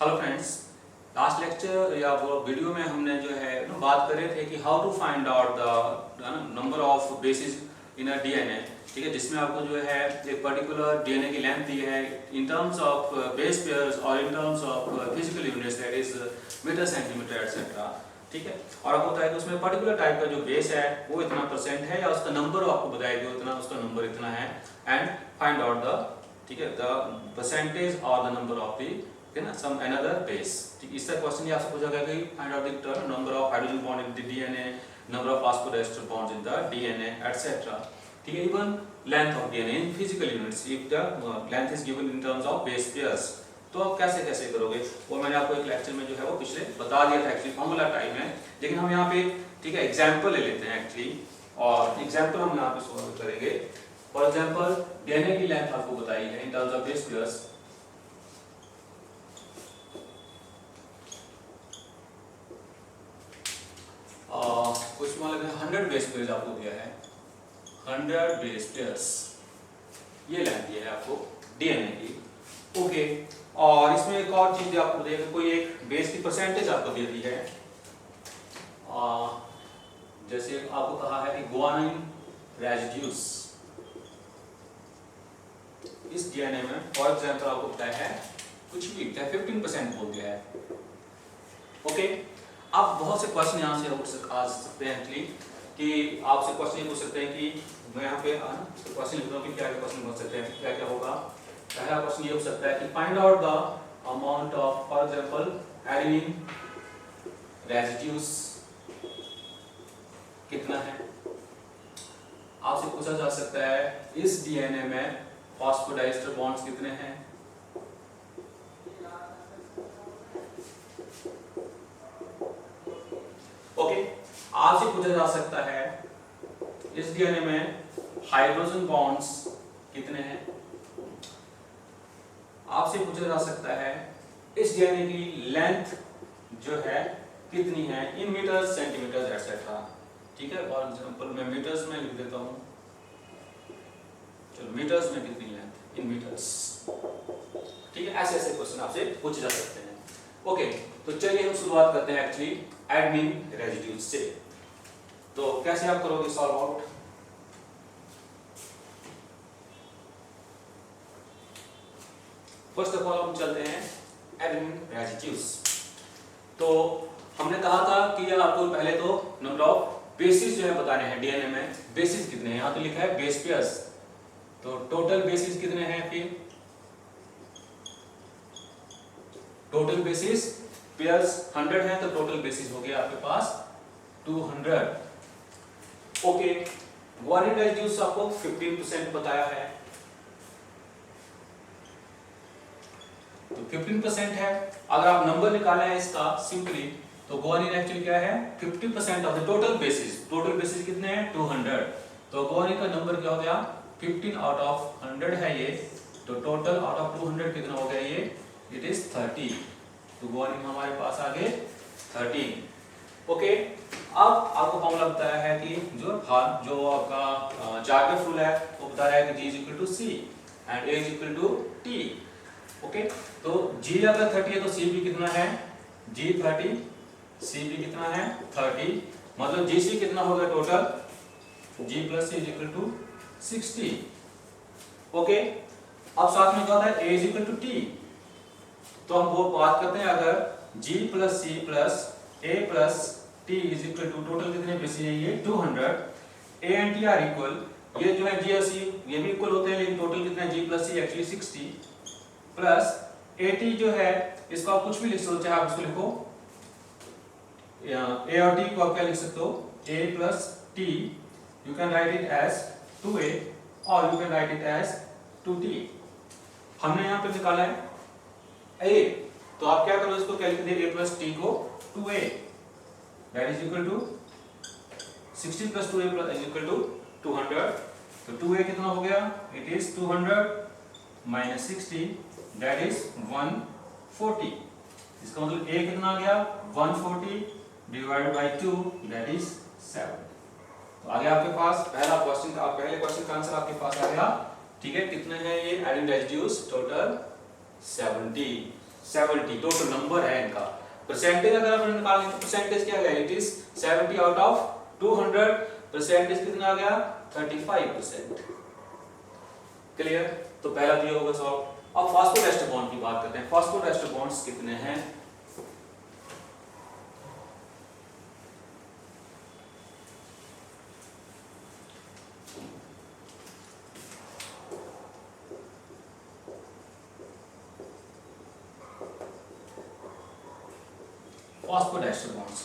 Hello friends, last lecture या वो video में हमने जो है बात कर रहे थे कि how to find out the number of bases in a DNA. ठीक है, जिसमें आपको जो है एक पर्टिकुलर डीएनए की लेंथ दी है in terms of base pairs और in terms of physical units, that is metre, centimetre etcetera. ठीक है, और आपको बताया कि उसमें पर्टिकुलर टाइप का जो बेस है वो इतना परसेंट है या उसका नंबर आपको बताया कि उतना उसका नंबर इतना है, एंड फाइंड आउट द, ठीक है, द परसेंटेज और द नंबर ऑफ द, है ना, सम अनदर बेस। ठीक, इस तरह क्वेश्चन ये आपसे पूछा गया कि find out the number of hydrogen bond in the DNA, number of phosphodiester bonds in the DNA etcetera. ठीक है, even length of DNA in physical units if the length is given in terms of base pairs. तो आप कैसे कैसे करोगे वो मैंने आपको एक लेक्चर में जो है वो पिछले बता दिया था, एक्चुअली फॉर्मूला टाइप है, लेकिन हम यहाँ पे, ठीक है, एग्जांपल ले लेते हैं एक्चुअली, और एग्जांपल हम यहाँ पे सॉल्व करेंगे। फॉर एग्जांपल डीएनए की लेंथ आपको बताई है in terms of base pairs. कुछ मान लीजिए 100 बेस पेयर्स आपको दिया है, 100 बेस पेयर्स, ये लेंथ है आपको डीएनए की। ओके, और इसमें एक और चीज आपको देगा, कोई एक बेस की परसेंटेज आपको दे दी है। जैसे आपको कहा है कि गुआनिन रेजिड्यूस इस डीएनए में, फॉर एग्जांपल आपको बताया है कुछ भी 15% बोल दिया है। ओके, अब बहुत से क्वेश्चन यहाँ से आ सकते हैं एक्चुअली, कि आपसे क्वेश्चन ये पूछ सकते हैं कि मैं यहाँ पे क्वेश्चन लिख रहा हूँ कि क्या क्या क्वेश्चन पूछ सकते हैं, क्या क्या होगा। पहला क्वेश्चन ये हो सकता है कि find out the amount of, for example adenine residues कितना है। आपसे पूछा जा सकता है इस डीएनए में फॉस्फोडाइस्टर बॉन्ड्स कितने हैं। ओके, आपसे पूछा जा सकता है इस डीएनए में हाइड्रोजन बॉन्ड्स कितने हैं। आपसे पूछा जा सकता है इस डीएनए की लेंथ जो है कितनी है इन मीटर्स, सेंटीमीटर्स एटसेट्रा। ठीक है, फॉर एग्जांपल मैं मीटर्स में लिख देता हूं, चलो मीटर्स में कितनी लेंथ इन मीटर्स। ठीक है, ऐसे ऐसे क्वेश्चन आपसे पूछे जा सकते हैं। ओके, तो चलिए हम शुरुआत करते हैं एक्चुअली एडेनिन रेजिड्यूज से। तो कैसे आप करोगे solve out. First of all हम चलते हैं एडेनिन रेजिड्यूज। तो हमने कहा था कि आपको पहले तो नंबर ऑफ बेसिस जो है बताने हैं डीएनए में। बेसिस कितने हैं, यहां तो लिखा है बेस पेयर्स, तो टोटल बेसिस कितने हैं, फिर टोटल बेसिस पेयर्स 100 है, तो टोटल बेसिस हो गया आपके पास 200। ओके, गुआनिन रेजिड्यूज आपको 15% बताया है, तो 15% है। अगर आप नंबर निकाले हैं इसका सिंपली, तो गुआनिन एक्चुअली क्या है 50% of the total basis. Total basis कितने हैं 200, तो गुआनिन का नंबर क्या हो गया 15 आउट ऑफ 100 है ये, तो टोटल आउट ऑफ 200 कितना हो गया ये, इट इज 30। तो गुआनिन हमारे पास आ गए 13। ओके, अब आपको फॉर्मूला बताया है कि जो आपका चार्टर रूल है वो बता रहा है कि G is equal to C and A is equal to T। Okay, तो G अगर 30 है तो C भी कितना है, G 30, C भी कितना है 30, मतलब GC कितना होगा total, G plus C is equal to 60। Okay, अब साथ में क्या होता है A is equal to T, तो हम वो बात करते हैं अगर G plus C plus A plus T is equal to total कितने बेसिस है ये 200, A and T are equal, ये जो है G और C ये भी इक्वल होते हैं, लेकिन टोटल कितना है G plus C actually 60 plus AT जो है इसको आप कुछ भी लिख सकते हो, चाहे आप इसको लिखो A और T को आप क्या लिख सकते हो, A plus T you can write it as 2A or you can write it as 2T। हमने यहाँ पे निकाला है A, तो आप क्या करो इसको क्या लिख दे A plus T को 2A, that is equal to 60 plus 2A plus is equal to 200, तो 2A कितना हो गया, it is 200 minus 60, that is 140। इसका मतलब A कितना आ गया 140 divided by 2, that is 7। तो आगे आपके पास पहला क्वेश्चन का, पहले क्वेश्चन का आंसर आपके पास आ गया। ठीक है, कितने हैं ये adenine residues, total 70। 70 total number है इनका। परसेंटेज अगर आपने निकालना तो परसेंटेज क्या है, it is 70 out of 200, percentage कितना आ गया 35%। क्लियर, तो पहला दिया होगा सॉल्व। अब फास्फोरेस्टर बॉन्ड की बात करते हैं। फास्फोरेस्टर बॉन्ड्स कितने हैं? फास्फोरेस्टर बॉन्ड्स,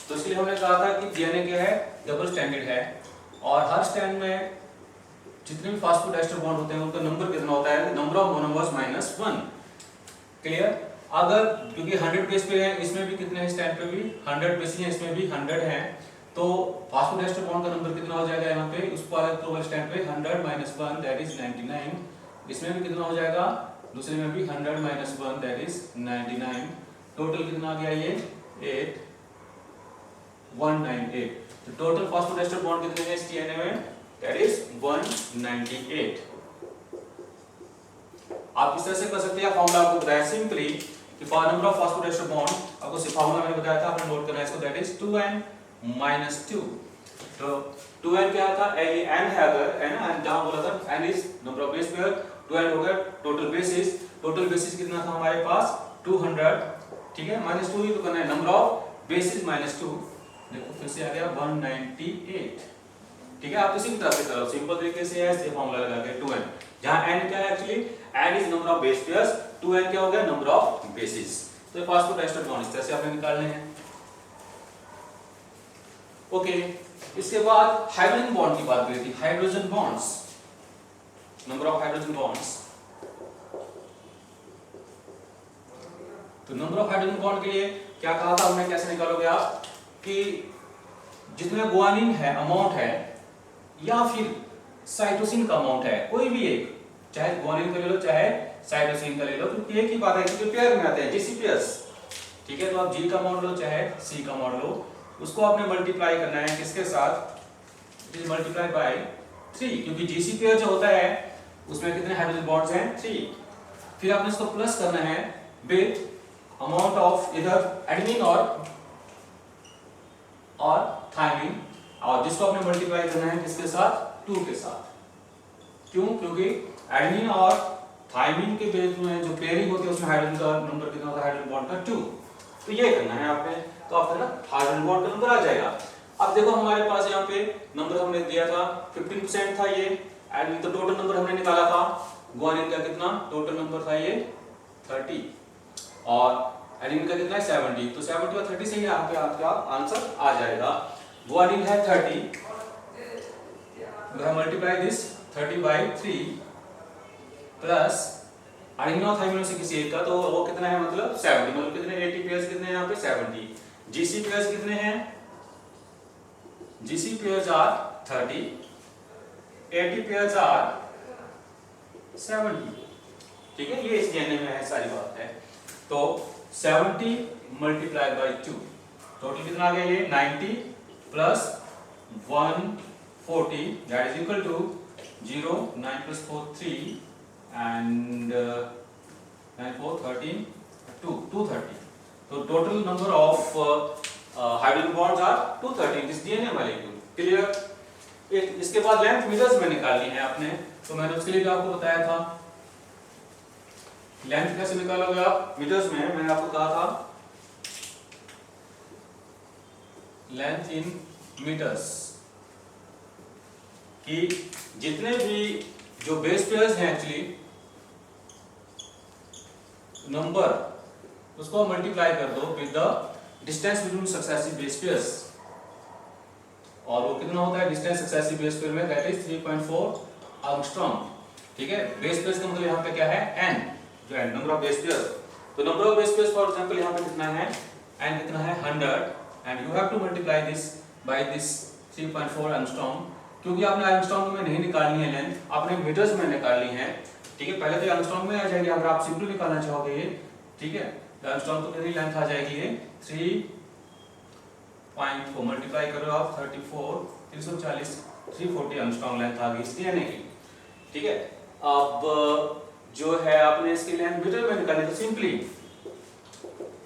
तो इसलिए हमने कहा था कि डीएनए क्या है, डबल स्ट्रैंडेड है, और हर स्ट्रैंड में जितने भी फास्फोरेस्टर बॉन्ड होते हैं उनका नंबर कितना होता है, number of monomers minus 1। Clear, अगर क्योंकि 100 बेस पे है, इसमें भी कितने हैं स्ट्रैंड पे भी 100 बेस हैं, इसमें भी 100 हैं, तो फास्फोरेस्टर बॉन्ड का नंबर कितना हो जाएगा यहाँ पे, उसको अलग तो स्ट्रैंड पे 100 माइनस 1 दैट इज 99। इसमें भी कितना हो जाएगा, दूसरे में भी 100 माइनस 1 दैट इज 99। टोटल कितना आ गया ये 198। तो टोटल फास्फोरेस्टर बॉन्ड कितने हैं इस डीएनए में, दैट इज 198। आप किस तरह से कर सकते हैं, फॉर्मूला आपको बताया सिंपली कि फॉर नंबर ऑफ फास्फोरेस्टर बॉन्ड, आपको फॉर्मूला मैंने बताया था, आपने नोट करना है इसको, दैट इज 2n - 2। तो 2n क्या था, ये n है, अगर है ना, जहां बोला था n is number of base pair, 2n हो गया टोटल बेसिस। टोटल बेसिस कितना था हमारे पास 200, ठीक है, -2 ही तो करना है, नंबर ऑफ बेसिस -2, देखो फिर से आ गया 198। ठीक है, आप इसी तरह से करो, सिंपल तरीके से है, ये फॉर्मूला लगा के 2n, जहां n क्या है actually, n is number of base pairs, 2n क्या हो गया, नंबर ऑफ बेसिस। तो ये फास्फोरेस्टर बॉन्ड इस तरह से आपने निकालने हैं। ओके, इसके बाद हाइड्रोजन बॉन्ड की बात करी थी, hydrogen bonds, number of hydrogen bonds. तो नंबर ऑफ हाइड्रोजन बॉन्ड के लिए क्या कहा था हमने, कैसे निकालोगे आप, कि जितना गुआनिन है अमाउंट है, या फिर साइटोसिन का अमाउंट है, कोई भी एक, चाहे गुआनिन का ले लो चाहे साइटोसिन का ले लो, क्योंकि एक ही बात है कि पेयर में आते हैं जीसी पेयर्स। ठीक है, तो आप जी का अमाउंट लो चाहे सी का अमाउंट लो, उसको आपने मल्टीप्लाई करना है किसके साथ, इट इज मल्टीप्लाई बाय 3, क्योंकि जीसी पेयर जो होता है उसमें कितने हाइड्रोजन बॉन्ड्स हैं 3। फिर आपने इसको प्लस करना है विद अमाउंट ऑफ इधर एडेनिन और थायमिन, और जिसको आपने मल्टीप्लाई करना है किसके साथ, 2 के साथ। क्यों, क्योंकि एडेनिन और थायमिन के बेस में जो पेयरिंग होती है उसमें हाइड्रोजन का नंबर कितना होता है, हाइड्रोजन बॉन्ड का 2। तो ये करना है आपने, तो आपका ना हाइड्रोजन बॉन्ड का नंबर आ जाएगा। अब देखो हमारे पास यहाँ पे नंबर हमने दिया था 15% था ये, एडेनिन तो टोटल नंबर हमने निकाला था, गुआनिन का कितना टोटल नंबर था ये 30, और एडेनिन का कितना है 70, तो 70 और 30 से ही यहाँ पे आपका आंसर आ जाएगा। गुआनिन है 30, we have multiply this 30 by 3 plus adenine और थायमिन से किसी एक का, तो वो कितना है मतलब 70, मतलब कितने 80 पेयर्स कितने हैं यहाँ पे 70। जीसी पेयर्स कितने हैं, GC pairs are 30, 80 pairs are 70। ठीक है, ये इस डीएनए में है, सारी बात है। तो 70 मल्टीप्लाइड बाय 2, टोटल कितना आ गया ये 90 plus 140 that is equal to 0, 9 plus 4 3 and 9 4 13 230। तो total number of hydrogen bonds are 230 this DNA molecule. Clear. इसके बाद लेंथ मीटर्स में निकालनी है आपने, तो मैंने उसके लिए भी आपको बताया था लेंथ कैसे निकालोगे आप मीटर्स में। मैंने आपको कहा था लेंथ इन मीटर्स कि जितने भी जो बेस पेयर्स हैं एक्चुअली नंबर, उसको मल्टीप्लाई कर दो with the distance between successive base pairs, और वो कितना होता है डिस्टेंस सक्सेसिव बेस पेयर में, दैट इज 3.4 एंगस्ट्रॉम। ठीक है, बेस पेयर्स का मतलब यहाँ पे क्या है n, जो है नंबर ऑफ बेस पेयर्स। तो number of base pairs for example यहाँ पे कितना है n, कितना है 100, and you have to multiply this by this 3.4 angstrom, क्योंकि आपने एंगस्ट्रॉम में नहीं निकालनी है लेंथ, आपने मीटर्स में निकालनी है। ठीक है, पहले तो एंगस्ट्रॉम में आ जाएगी अगर आप सिंपल निकालना चाहोगे ये। ठीक है, एंगस्ट्रॉम तो कितनी लेंथ आ जाएगी ये 3.4 मल्टीप्लाई करो आप 34 340 340 एंगस्ट्रॉम लेंथ आ गई इस डीएनए की। ठीक है, अब जो है आपने इसकी लेंथ मीटर में निकाली, तो सिंपली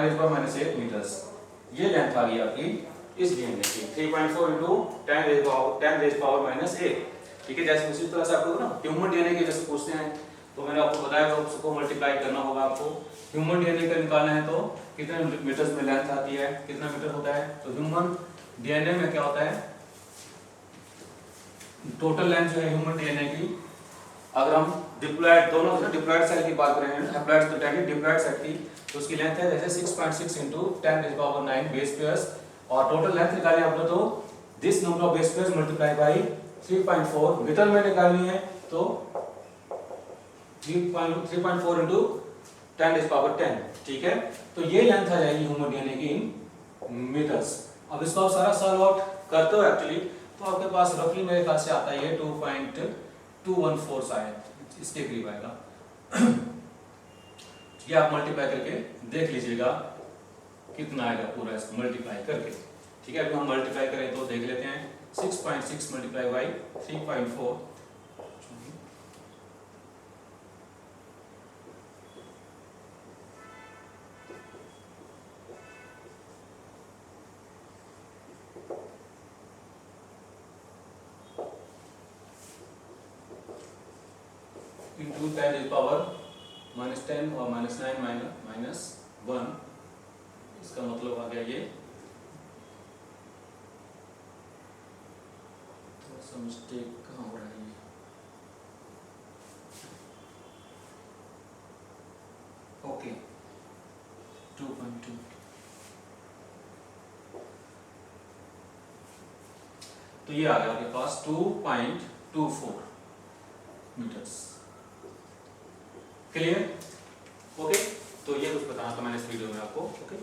10⁻⁸ मीटर्स। ये लेंथ आ गई आपकी इस डीएनए की 3.4 × 10⁻⁻⁸। ठीक है, जैसे उसी तरह से आपको ना ह्यूमन डीएनए के जैसे पूछते हैं तो मैंने आपको बताया तो उसको मल्टीप्लाई करना होगा आपको। ह्यूमन डीएनए का निकालना है तो कितने मीटर्स में लेंथ आती है, कितना मीटर होता है। तो ह्यूमन डीएनए में क्या होता है, टोटल लेंथ जो है ह्यूमन डीएनए की, अगर हम डिप्लॉयड दोनों डिप्लॉयड सेल की बात करें, हैप्लॉयड तो डिप्लॉयड सेल की, तो उसकी लेंथ है जैसे 6.6 × 10⁻⁹ बेस पेयर्स। और टोटल लेंथ निकालें आप लोग तो this number of base pairs multiply by 3.4। Metre में निकालनी है तो 3.4 × 10⁻⁻। ठीक है, तो ये लेंथ आ जाएगी ह्यूमन डीएनए की इन मीटर्स। अब इसको आप सारा सॉल्व आउट करते हो एक्चुअली तो आपके पास रफली मेरे ख्याल से आता है ये 2.214 शायद इसके करीब आएगा। ये आप मल्टीप्लाई करके देख लीजिएगा कितना आएगा पूरा इसको मल्टीप्लाई करके। ठीक है, अभी हम मल्टीप्लाई करें तो देख लेते हैं 6.6 मल्टीप्लाई बाई 3.4 into 10⁻⁻10 और -9 -1। इसका मतलब आ गया ये थोड़ा सा मिस्टेक कहाँ हो रहा है ये। ओके 2.2। तो ये आ गया आपके पास 2.24 मीटर्स। क्लियर? ओके, तो ये कुछ बताना था मैंने इस वीडियो में आपको। ओके।